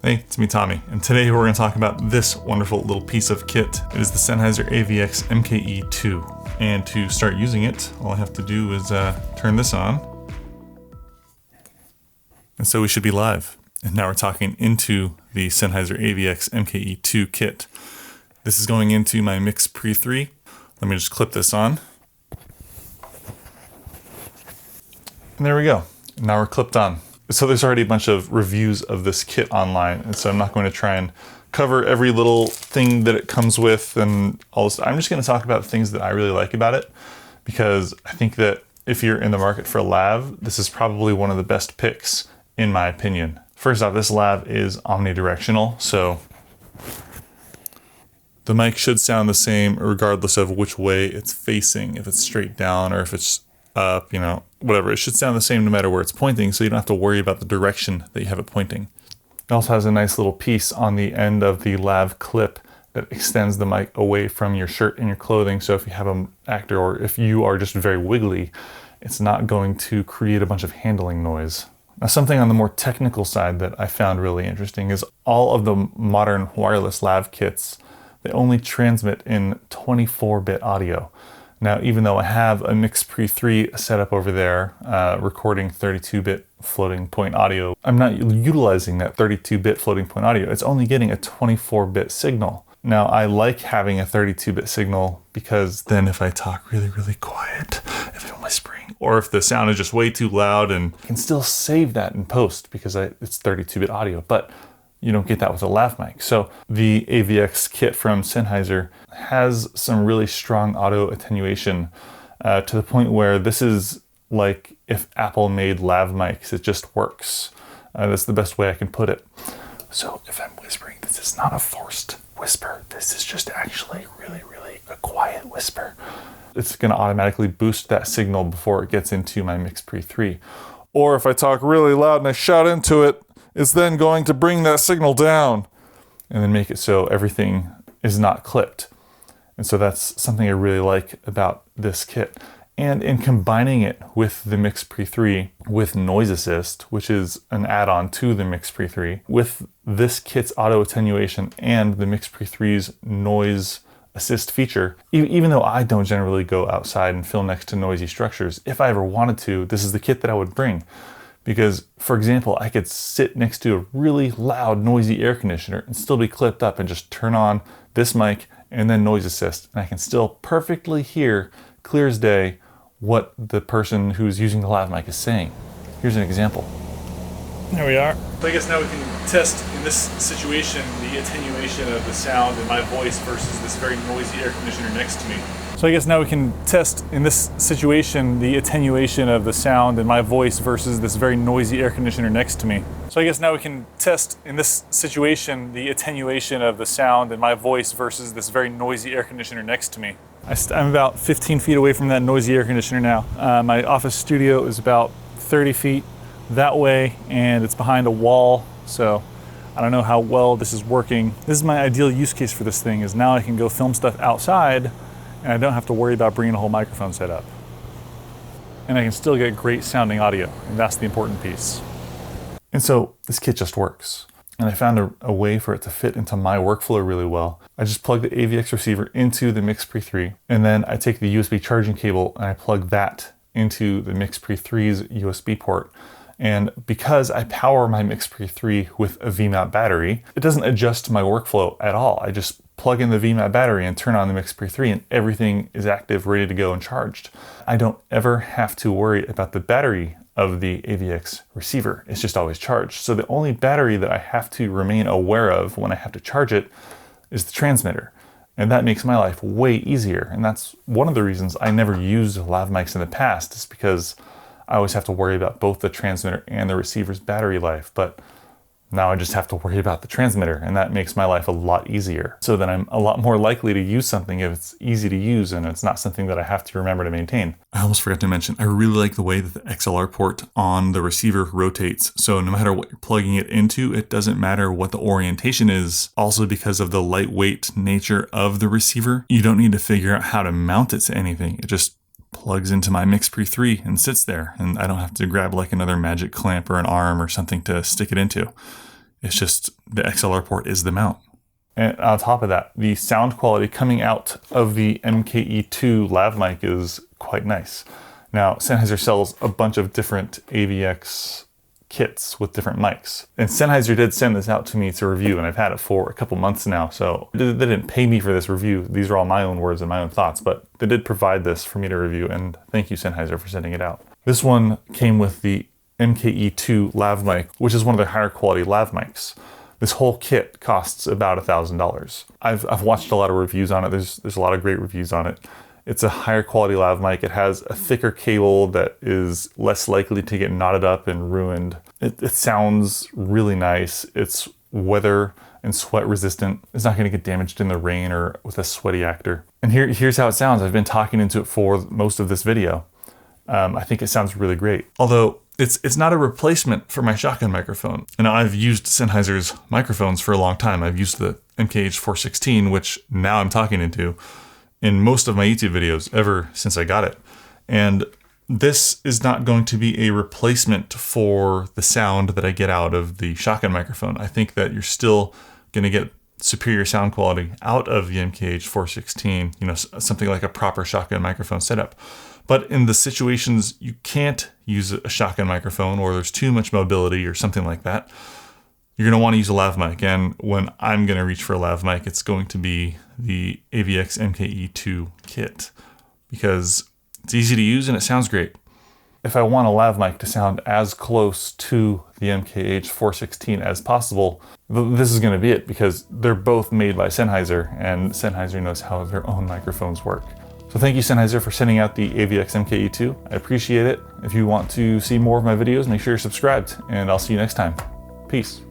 Hey, it's me, Tommy, and today we're going to talk about this wonderful little piece of kit. It is the Sennheiser AVX-MKE2, and to start using it, all I have to do is turn this on, and so we should be live. And now we're talking into the Sennheiser AVX-MKE2 kit. This is going into my MKE2. Let me just clip this on. And there we go. Now we're clipped on. So there's already a bunch of reviews of this kit online, and so I'm not going to try and cover every little thing that it comes with and all this. I'm just going to talk about things that I really like about it, because I think that if you're in the market for a lav, this is probably one of the best picks, in my opinion. First off, this lav is omnidirectional, so the mic should sound the same regardless of which way it's facing, if it's straight down or if it's up, whatever. It should sound the same no matter where it's pointing, so you don't have to worry about the direction that you have it pointing. It also has a nice little piece on the end of the lav clip that extends the mic away from your shirt and your clothing, so if you have an actor or if you are just very wiggly, it's not going to create a bunch of handling noise. Now, something on the more technical side that I found really interesting is all of the modern wireless lav kits, they only transmit in 24-bit audio. Now, even though I have a MKE2 set up over there, recording 32-bit floating point audio, I'm not utilizing that 32-bit floating point audio. It's only getting a 24-bit signal. Now, I like having a 32-bit signal because then if I talk really, really quiet, if I'm whispering, or if the sound is just way too loud, and I can still save that in post because it's 32-bit audio, but you don't get that with a lav mic. So the AVX kit from Sennheiser has some really strong auto attenuation to the point where this is like if Apple made lav mics, it just works. That's the best way I can put it. So if I'm whispering, this is not a forced whisper. This is just actually really, really a quiet whisper. It's going to automatically boost that signal before it gets into my MKE2. Or if I talk really loud and I shout into it, it's then going to bring that signal down and then make it so everything is not clipped. And so that's something I really like about this kit. And in combining it with the MKE2 with Noise Assist, which is an add-on to the MKE2, with this kit's auto attenuation and the MKE2's Noise Assist feature, even though I don't generally go outside and film next to noisy structures, if I ever wanted to, this is the kit that I would bring. Because, for example, I could sit next to a really loud, noisy air conditioner and still be clipped up and just turn on this mic and then Noise Assist, and I can still perfectly hear, clear as day, what the person who's using the lav mic is saying. Here's an example. There we are. So I guess now we can test, in this situation, the attenuation of the sound in my voice versus this very noisy air conditioner next to me. So I guess now we can test, in this situation, the attenuation of the sound in my voice versus this very noisy air conditioner next to me. So I guess now we can test, in this situation, the attenuation of the sound in my voice versus this very noisy air conditioner next to me. I'm about 15 feet away from that noisy air conditioner now. My office studio is about 30 feet that way, and it's behind a wall, so I don't know how well this is working. This is my ideal use case for this thing, is now I can go film stuff outside and I don't have to worry about bringing a whole microphone set up. And I can still get great sounding audio, and that's the important piece. And so this kit just works. And I found a way for it to fit into my workflow really well. I just plug the AVX receiver into the MKE2, and then I take the USB charging cable and I plug that into the MKE2's USB port. And because I power my MKE2 with a VMAP battery, it doesn't adjust to my workflow at all. I just plug in the VMAP battery and turn on the MKE2 and everything is active, ready to go and charged. I don't ever have to worry about the battery of the AVX receiver. It's just always charged. So the only battery that I have to remain aware of when I have to charge it is the transmitter. And that makes my life way easier. And that's one of the reasons I never used lav mics in the past, is because I always have to worry about both the transmitter and the receiver's battery life. But now I just have to worry about the transmitter, and that makes my life a lot easier. So then I'm a lot more likely to use something if it's easy to use and it's not something that I have to remember to maintain. I almost forgot to mention, I really like the way that the XLR port on the receiver rotates. So no matter what you're plugging it into, it doesn't matter what the orientation is. Also, because of the lightweight nature of the receiver, you don't need to figure out how to mount it to anything. It just plugs into my MKE2 and sits there, and I don't have to grab like another magic clamp or an arm or something to stick it into. It's just the XLR port is the mount. And on top of that, the sound quality coming out of the MKE2 lav mic is quite nice. Now, Sennheiser sells a bunch of different AVX kits with different mics. And Sennheiser did send this out to me to review, and I've had it for a couple months now, so they didn't pay me for this review. These are all my own words and my own thoughts, but they did provide this for me to review, and thank you, Sennheiser, for sending it out. This one came with the MKE2 lav mic, which is one of their higher quality lav mics. This whole kit costs about $1,000. I've watched a lot of reviews on it. There's a lot of great reviews on it. It's a higher quality lav mic. It has a thicker cable that is less likely to get knotted up and ruined. It sounds really nice. It's weather and sweat resistant. It's not gonna get damaged in the rain or with a sweaty actor. And here's how it sounds. I've been talking into it for most of this video. I think it sounds really great. Although it's not a replacement for my shotgun microphone. And I've used Sennheiser's microphones for a long time. I've used the MKH416, which now I'm talking into, in most of my YouTube videos ever since I got it. And this is not going to be a replacement for the sound that I get out of the shotgun microphone. I think that you're still gonna get superior sound quality out of the MKH416, you know, something like a proper shotgun microphone setup. But in the situations you can't use a shotgun microphone, or there's too much mobility or something like that, you're gonna wanna use a lav mic. And when I'm gonna reach for a lav mic, it's going to be the AVX-MKE2 kit, because it's easy to use and it sounds great. If I want a lav mic to sound as close to the MKH416 as possible, this is gonna be it, because they're both made by Sennheiser, and Sennheiser knows how their own microphones work. So thank you, Sennheiser, for sending out the AVX-MKE2. I appreciate it. If you want to see more of my videos, make sure you're subscribed, and I'll see you next time. Peace.